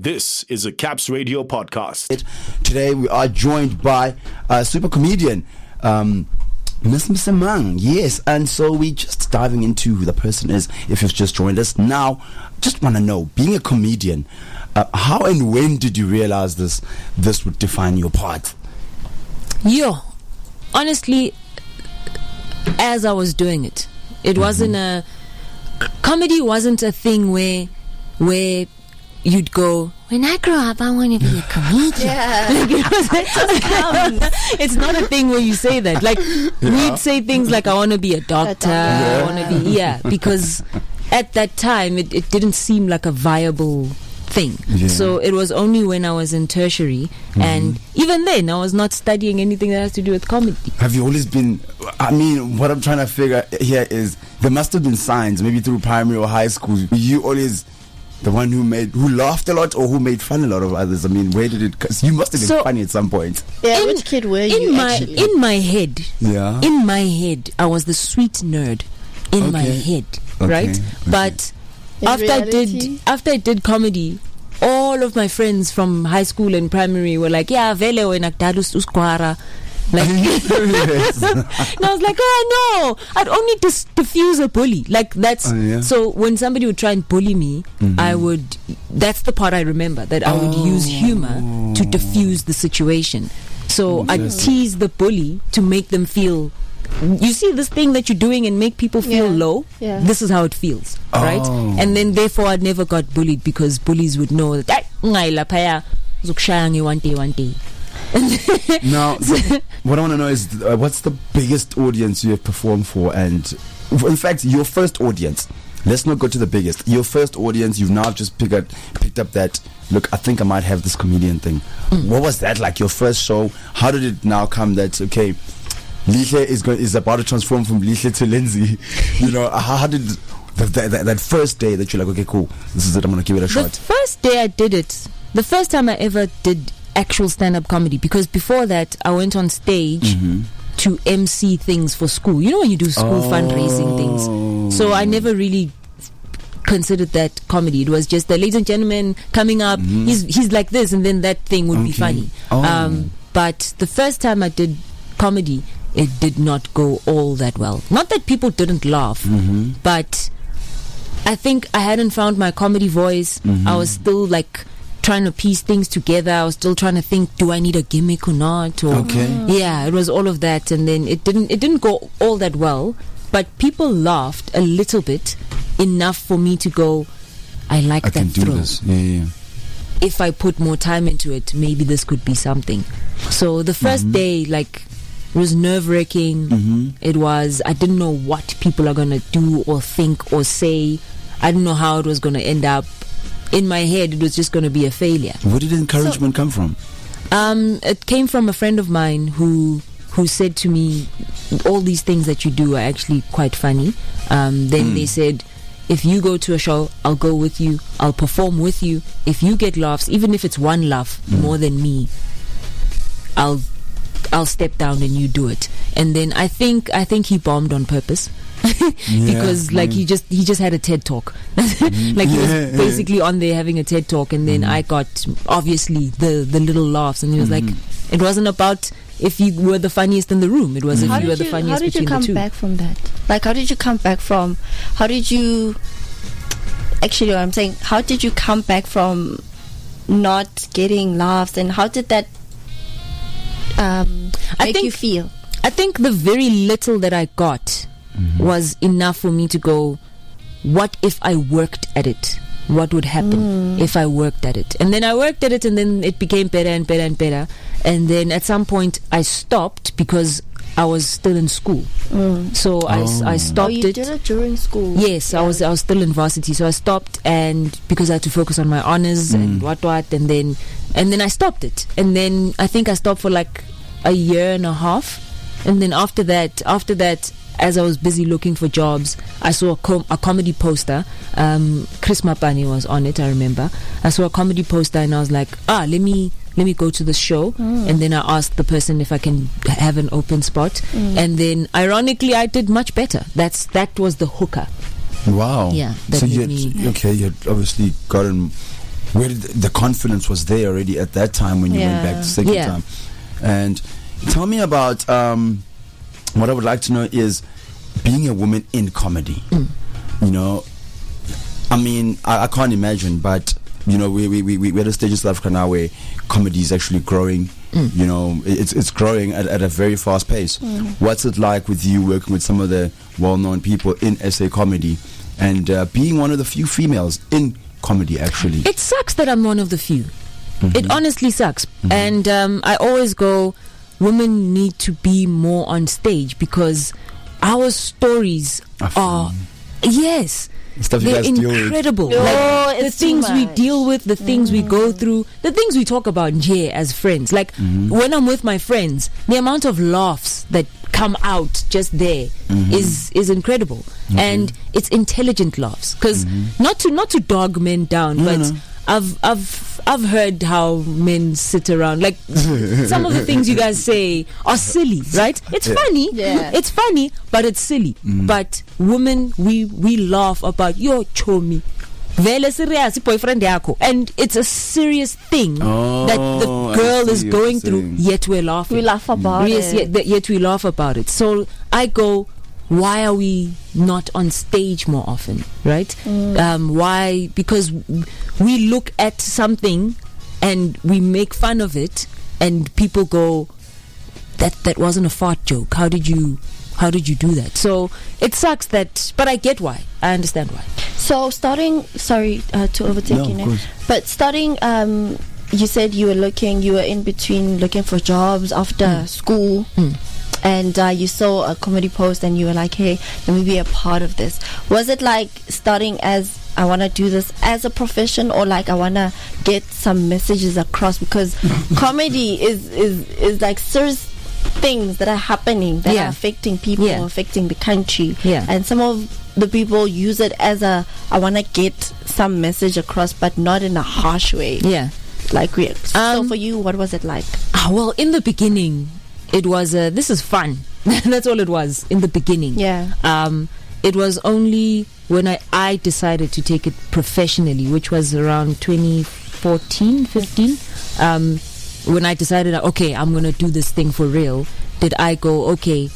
This is a Caps Radio podcast. Today we are joined by a super comedian, Miss Msimang. Yes, and so we just diving into who the person is. If you've just joined us now, just want to know, being a comedian, how and when did you realize this would define your part? Honestly, as I was doing it, it wasn't comedy wasn't a thing where you'd go, when I grow up, I want to be a comedian. Yeah. It's not a thing where you say that. Like, we'd say things like, I want to be a doctor. I want to be, because at that time, it didn't seem like a viable thing. Yeah. So it was only when I was in tertiary, and even then, I was not studying anything that has to do with comedy. Have you always been, what I'm trying to figure here is, there must have been signs, maybe through primary or high school. Were you always the one who laughed a lot, or who made fun a lot of others? Where did it? Because you must have been funny at some point. Yeah, which kid were you actually? In my head, I was the sweet nerd. In my head, right? Okay. But after I did comedy, all of my friends from high school and primary were like, "Yeah, vele wena kudala usquara." Like, and I was like, oh no, I'd only diffuse a bully. Like, that's so when somebody would try and bully me, that's the part I remember, that I would use humor to diffuse the situation. So I'd tease the bully to make them feel, you see this thing that you're doing and make people feel low? Yeah. This is how it feels, right? And then therefore I never got bullied, because bullies would know that one day. Now, what I want to know is, what's the biggest audience you have performed for? And in fact, your first audience. Let's not go to the biggest. Your first audience, you've now just picked up that, look, I think I might have this comedian thing. What was that like, your first show? How did it now come that, okay, Lihle is about to transform from Lihle to Lizzy? How did that first day that you're like, okay, cool, this is it, I'm going to give it a shot? The first day I did it, the first time I ever did actual stand-up comedy, because before that I went on stage to MC things for school. You know, when you do school fundraising things. So I never really considered that comedy. It was just the ladies and gentlemen coming up, he's like this, and then that thing would be funny. But the first time I did comedy, it did not go all that well. Not that people didn't laugh, but I think I hadn't found my comedy voice. I was still like trying to piece things together. I was still trying to think, do I need a gimmick or not? Or it was all of that, and then it didn't go all that well, but people laughed a little bit, enough for me to go, I like that throw. This. If I put more time into it, maybe this could be something. So the first day, like, it was nerve-wracking. It was, I didn't know what people are gonna do or think or say. I didn't know how it was gonna end up. In my head, it was just going to be a failure. Where did the encouragement come from? It came from a friend of mine who said to me, all these things that you do are actually quite funny. Then they said, if you go to a show, I'll go with you, I'll perform with you. If you get laughs, even if it's one laugh more than me, I'll step down and you do it. And then I think he bombed on purpose. Because he just had a TED talk. He was basically on there having a TED talk, and then I got obviously the little laughs, and he was like, it wasn't about if you were the funniest in the room, it was if you were the funniest between the two. How did you come back from that? Like, how did you come back from not getting laughs, and how did that make you feel? I think the very little that I got was enough for me to go, what if I worked at it? What would happen if I worked at it? And then I worked at it, and then it became better and better and better. And then at some point I stopped because I was still in school. So I stopped it. You did it during school? Yes, I was still in varsity, so I stopped, and because I had to focus on my honors and what, and then I stopped it. And then I think I stopped for like a year and a half. And then after that, as I was busy looking for jobs, I saw a comedy poster. Chris Mapani was on it, I remember. I saw a comedy poster, and I was like, let me go to the show. And then I asked the person if I can have an open spot. And then ironically, I did much better. That was the hooker. Wow. Yeah. So you had obviously gotten where did the confidence was there already at that time when you went back the second time? And tell me about what I would like to know is being a woman in comedy. You know, I mean, I can't imagine, but you know, we're at a stage in South Africa now where comedy is actually growing. You know, it's growing at a very fast pace. What's it like with you working with some of the well-known people in SA comedy and being one of the few females in comedy, actually? It sucks that I'm one of the few. It honestly sucks. And I always go, women need to be more on stage because our stories are stuff you they're guys deal with. incredible. No, Like the it's too things we much. deal with, the things we go through, the things we talk about here as friends. Like when I'm with my friends, the amount of laughs that come out just there is incredible, and it's intelligent laughs. Because not to dog men down, but I've heard how men sit around. Like some of the things you guys say are silly, right? It's funny. Yeah. It's funny, but it's silly. But women, we laugh about your chomi. Vele serious boyfriend yako. And it's a serious thing that the girl is going through, yet we're laughing. We laugh about Yes, it. yet we laugh about it. So I go, why are we not on stage more often, right? Why? Because we look at something and we make fun of it, and people go, that wasn't a fart joke. How did you do that? So it sucks that, but I get why. I understand why. So starting, sorry to overtake No, you of now, course. but starting, you said you were in between looking for jobs after school, and you saw a comedy post and you were like, hey, let me be a part of this. Was it like starting as, I want to do this as a profession, or like I want to get some messages across? Because comedy is like serious things that are happening that are affecting people, affecting the country, and some of the people use it as a, I want to get some message across, but not in a harsh way. Like so for you, what was it like? Well, in the beginning, it was this is fun. That's all it was in the beginning. It was only when I decided to take it professionally, which was around 2014, 15. When I decided, okay, I'm going to do this thing for real, did I go, okay,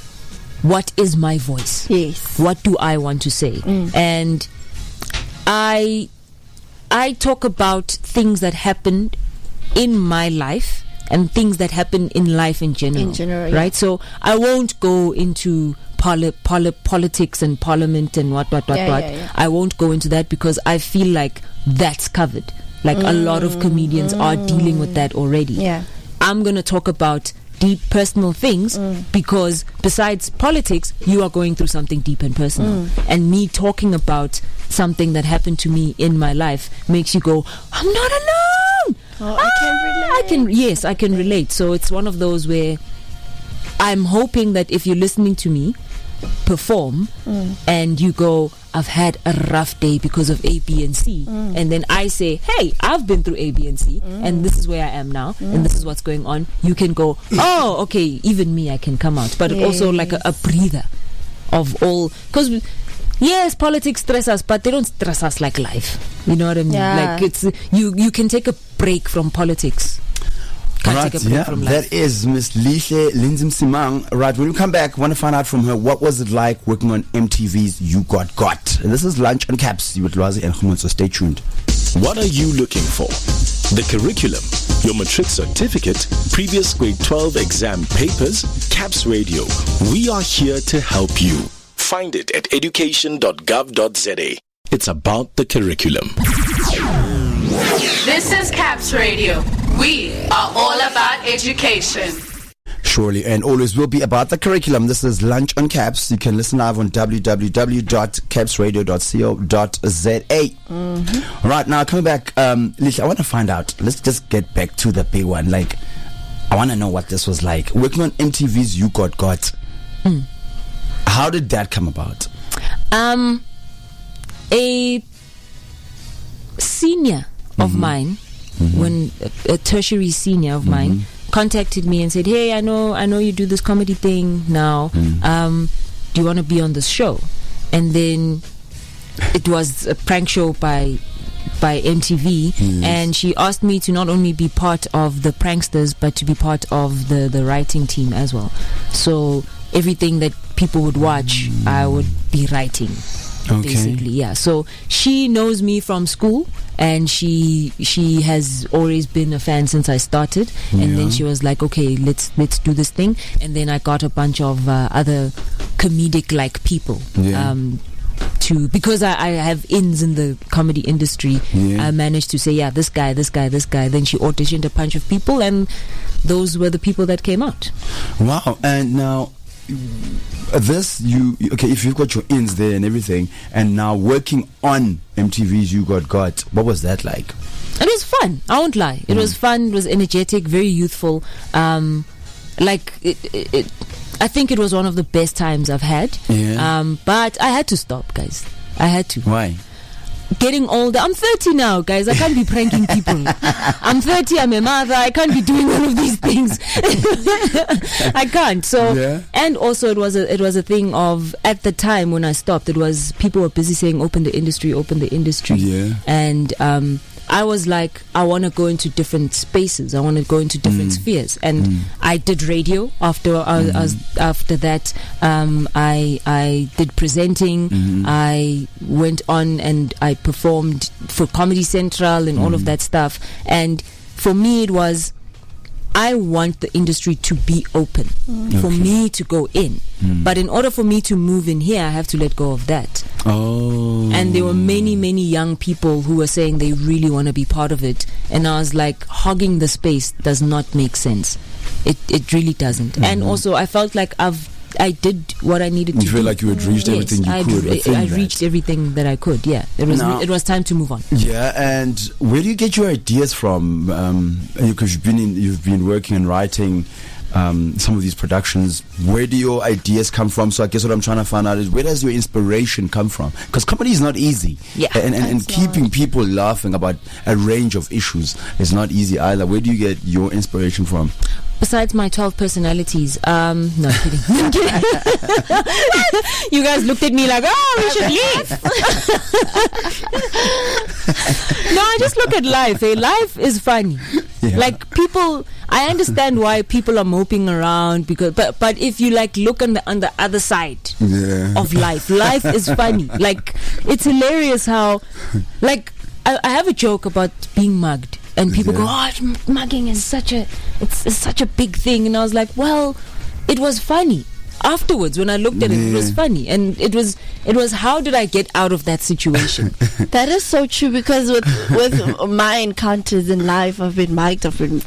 what is my voice? Yes. What do I want to say? And I talk about things that happened in my life and things that happen in life in general. Right? So I won't go into politics and parliament and what. I won't go into that because I feel like that's covered. Like a lot of comedians are dealing with that already. I'm going to talk about deep personal things because besides politics, you are going through something deep and personal. And me talking about something that happened to me in my life makes you go, I'm not alone. I can relate. I can relate. So it's one of those where I'm hoping that if you're listening to me perform and you go, I've had a rough day because of A, B, and C, and then I say, hey, I've been through A, B, and C, and this is where I am now, and this is what's going on. You can go, oh, okay, even me, I can come out. But also like a breather of all, because yes, politics stress us, but they don't stress us like life. You know what I mean? Like it's you can take a break from politics. Right, that is Miss Lizzy Msimang. Right, when we come back, I want to find out from her what was it like working on MTV's You Got Got. And this is Lunch on Caps with Lwazi and Khumon, so stay tuned. What are you looking for? The curriculum, your matric certificate, previous grade 12 exam papers, Caps Radio. We are here to help you. Find it at education.gov.za. It's about the curriculum. This is Caps Radio. We are all about education. Surely, and always will be about the curriculum. This is Lunch on Caps. You can listen live on www.capsradio.co.za. Right, now coming back, Lizzy, I want to find out. Let's just get back to the big one. Like, I want to know what this was like. Working on MTV's You Got Got. How did that come about? A senior of mine, when a tertiary senior of mine contacted me and said, hey, I know you do this comedy thing now, do you want to be on this show? And then it was a prank show by by MTV, and she asked me to not only be part of the pranksters but to be part of the writing team as well. So everything that people would watch, I would be writing. Basically, yeah. So she knows me from school, and she has always been a fan since I started. And then she was like, okay, let's do this thing. And then I got a bunch of other comedic like people. Because I have ins in the comedy industry, I managed to say, yeah, this guy. Then she auditioned a bunch of people, and those were the people that came out. Wow. And now this, if you've got your ins there and everything, and now working on MTV's You Got, what was that like? It was fun, I won't lie. It was fun, it was energetic, very youthful. I think it was one of the best times I've had. But I had to stop, guys. I had to. Why? Getting older. I'm 30 now, guys. I can't be pranking people. I'm 30, I'm a mother. I can't be doing all of these things. I can't. So, and also it was a thing of, at the time when I stopped, it was people were busy saying open the industry. And I was like, I want to go into different spaces. I want to go into different spheres. And I did radio after after that. I did presenting. I went on and I performed for Comedy Central and all of that stuff. And for me, it was, I want the industry to be open for me to go in. But in order for me to move in here, I have to let go of that. And there were many, many young people who were saying they really want to be part of it. And I was like, hogging the space does not make sense. It really doesn't. And also, I felt like I did what I needed to do. You feel like you had reached everything you could. I reached everything that I could. Yeah, it was time to move on. Yeah, and where do you get your ideas from? Because you've been working and writing some of these productions. Where do your ideas come from? So I guess what I'm trying to find out is, where does your inspiration come from? Because comedy is not easy. Yeah, and keeping people laughing about a range of issues is not easy either. Where do you get your inspiration from? Besides my 12 personalities, no, kidding. You guys looked at me like, oh, we should leave. No, I just look at life. Life is funny. Like, people, I understand why people are moping around, because, but if you like look on the other side of life is funny. Like, it's hilarious how, like, I have a joke about being mugged. And people go, oh, mugging is such a big thing. And I was like, well, it was funny. Afterwards, when I looked at it, it was funny. And it was how did I get out of that situation? That is so true, because with my encounters in life, I've been mugged, I've been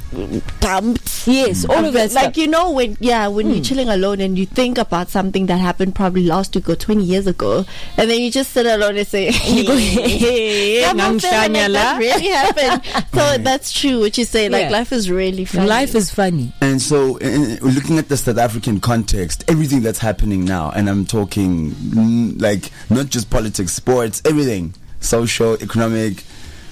dumped. Yes, all of that like, stuff. you know, when you're chilling alone and you think about something that happened probably last week or 20 years ago, and then you just sit alone and say, you go, hey, that really happened. So that's true what you say. Like, life is really funny. Life is funny. And so, looking at the South African context, everything that's happening now, and I'm talking like not just politics, sports, everything, social, economic,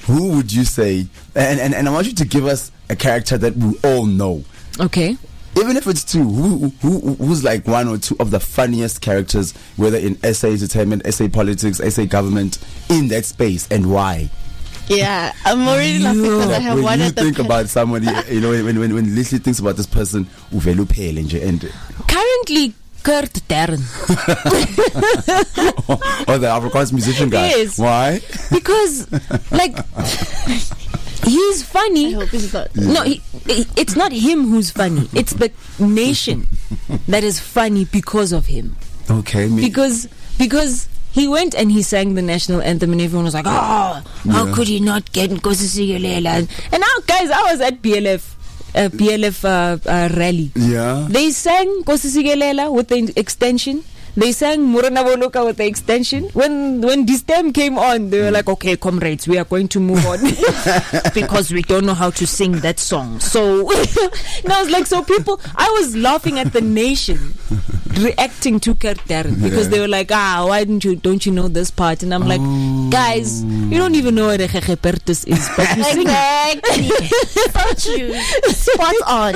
who would you say, and I want you to give us a character that we all know. Okay. Even if it's two, who's like one or two of the funniest characters, whether in SA entertainment, SA politics, SA government, in that space, and why? Yeah, I'm already laughing because I have one at the... When you think about somebody, you know, when Lizzy thinks about this person, uvelu phele nje, and currently Kurt Darren. Oh, the Afrikaans musician guy. Yes. Why? Because, like, he's funny. I hope he's not. No, it's not him who's funny. It's the nation that is funny because of him. Okay. Because he went and he sang the national anthem, and everyone was like, oh, how could he not get Nkosi Sikelel? And now, guys, I was at BLF rally. Yeah. They sang Nkosi Sikelel with the extension. They sang Murana Boluka with the extension. When Distem came on, they were like, okay, comrades, we are going to move on because we don't know how to sing that song. So, and I was like, so people, I was laughing at the nation reacting to Kurt Darren because they were like, why don't you know this part? And I'm like, guys, you don't even know what a Gegepertus is, but you sing it. Spot on.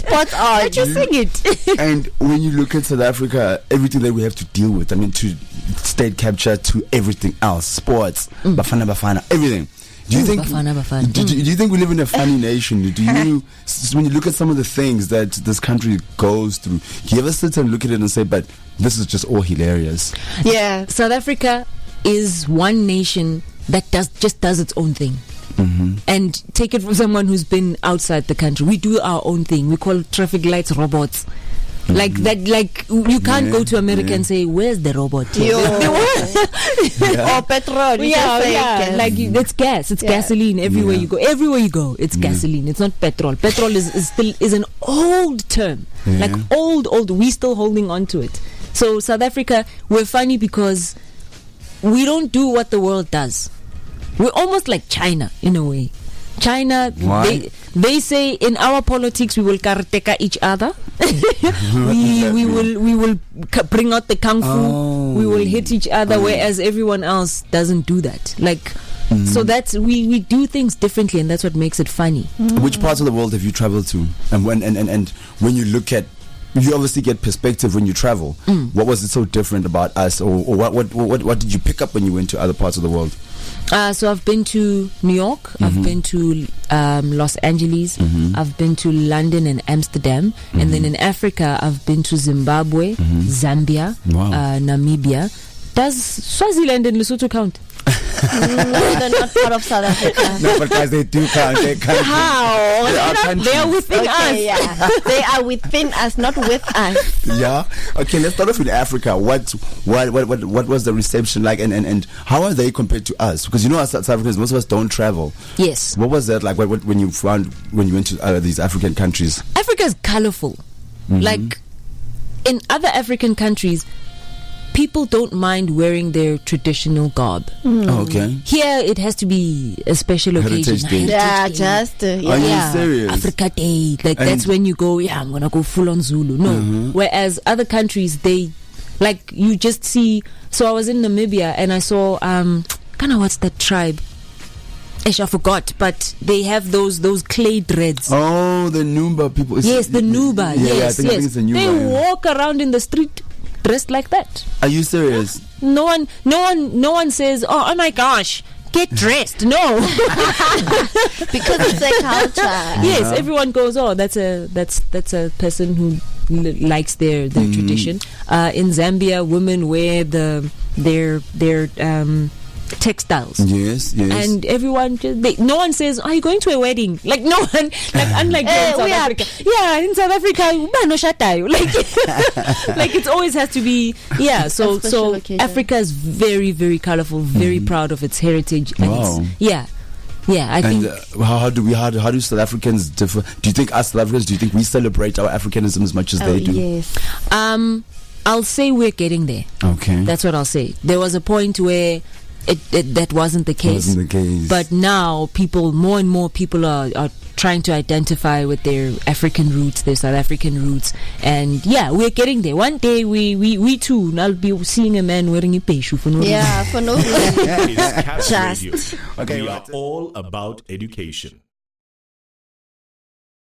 But you sing it. And when you look at South Africa, everything that we have to deal with, I mean, to state capture, to everything else, sports, Bafana, everything. Do you think? Bafana. Do you think we live in a funny nation? Do you, when you look at some of the things that this country goes through, do you ever sit and look at it and say, "But this is just all hilarious"? Yeah. South Africa is one nation that does its own thing. Mm-hmm. And take it from someone who's been outside the country. We do our own thing. We call traffic lights robots. Like that, like you can't go to America and say, "Where's the robot?" Or petrol. Yeah. Like it's gas. It's gasoline everywhere you go. Everywhere you go, it's gasoline. It's not petrol. Petrol is still an old term. Like old. We still holding on to it. So South Africa, we're funny because we don't do what the world does. We're almost like China in a way. China, they say in our politics we will karateka each other. we will bring out the kung fu. We will hit each other, whereas everyone else doesn't do that. Like, so that's we do things differently, and that's what makes it funny. Which parts of the world have you traveled to? And when you look at, you obviously get perspective when you travel. What was it so different about us, or what did you pick up when you went to other parts of the world? So I've been to New York, I've been to Los Angeles, I've been to London and Amsterdam, and then in Africa I've been to Zimbabwe, Zambia, Namibia. Does Swaziland and Lesotho count? No, they're not part of South Africa. No, but guys, they do count. They count. How? They are within us. Yeah. They are within us, not with us. Yeah. Okay, let's start off with Africa. What was the reception like, and how are they compared to us? Because you know, as South Africans, most of us don't travel. Yes. What was that like? When you went to these African countries? Africa is colorful. Like in other African countries, people don't mind wearing their traditional garb. Okay. Here, it has to be a special occasion. Heritage Day. Yeah, Day. just Are you serious? Africa Day. Like, And that's when you go, I'm going to go full on Zulu. No. Whereas other countries, they, like, you just see. So I was in Namibia and I saw, what's that tribe? I forgot, but they have those clay dreads. Oh, the Numba people. Yes, the Nuba. Yes, I think it's the Nuba. They walk around in the street dressed like that. Are you serious? No one says, "Oh my gosh, get dressed." No, because it's their culture. Yes, everyone goes, "Oh, that's a person who likes their tradition." In Zambia, women wear their textiles. Yes. And everyone no one says, "Are you going to a wedding?" Like no one, like unlike in South Africa. Yeah, in South Africa, like it always has to be. Yeah, so occasion. Africa is very, very colorful, very proud of its heritage. And Wow. I think. How do South Africans differ? Do you think us South Africans? Do you think we celebrate our Africanism as much as they do? Yes. I'll say we're getting there. Okay. That's what I'll say. There was a point where that wasn't the case. But now more and more people are trying to identify with their African roots, their South African roots, and we're getting there. One day we too, I'll be seeing a man wearing a peshu for no reason. Yeah, for no reason. It's Caps Just. Radio. Okay, We right. are all about education.